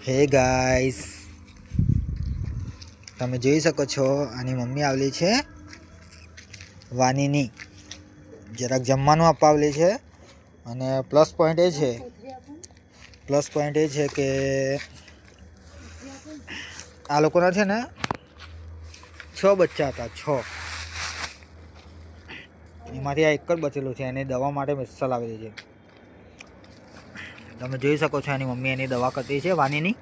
હે ગાઈસ, તમે જોઈ શકો છો આની મમ્મી આવેલી છે વાનીની જરાક જમવાનું આપવા આવેલી છે. અને પ્લસ પોઈન્ટ એ છે કે આ લોકોના છે ને 6 બચ્ચા હતા. 6 એમાંથી આ એક જ બચેલું છે. એની દવા માટે મિસ્સલ આવેલી છે. તમે જોઈ શકો છો એની મમ્મી એની દવા કરતી છે વાનીની.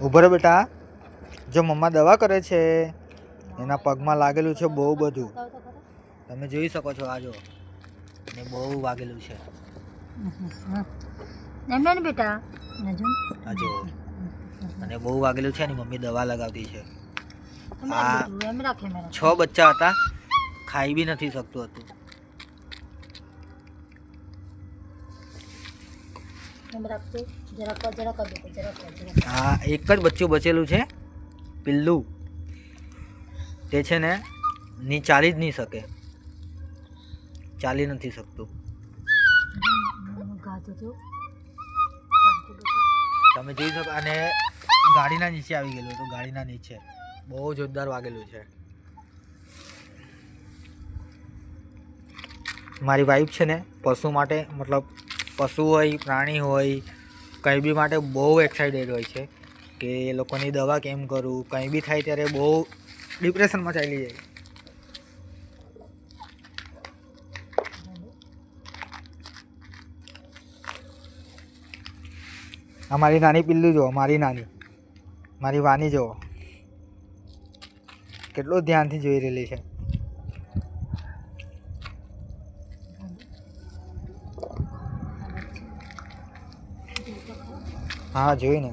ઉભો રહો બેટા. જો મમ્મા દવા કરે છે, એના પગમાં લાગેલું છે બહુ બધું. તમે જોઈ શકો છો. આ જો એને બહુ વાગેલું છે. બેટા આ જો અને બહુ વાગેલું છે. એની મમ્મી દવા લગાવતી છે. આ 6 બચ્ચા હતા. ખાઈ બી નથી શકતું હતું. હા, એક જ બચ્ચું બચેલું છે પિલ્લું. તે છે ને ચાલી જ નહીં શકે. ચાલી નથી શકતું. તમે જોઈ શકો. અને ગાડીના નીચે આવી ગયેલું હતું. ગાડીના નીચે બહુ જોરદાર વાગેલું છે. મારી વાઈફ છે ને પશુ માટે, મતલબ પશુ હોય, પ્રાણી હોય, કંઈ બી માટે બહુ એક્સાઇટેડ હોય છે કે એ લોકોની દવા કેમ કરું. કંઈ બી થાય ત્યારે બહુ ડિપ્રેશનમાં ચાલી જાય. આ મારી નાની પિલ્લું જુઓ. મારી વાની જુઓ કેટલું ધ્યાનથી જોઈ રહેલી છે. હા, જોઈને.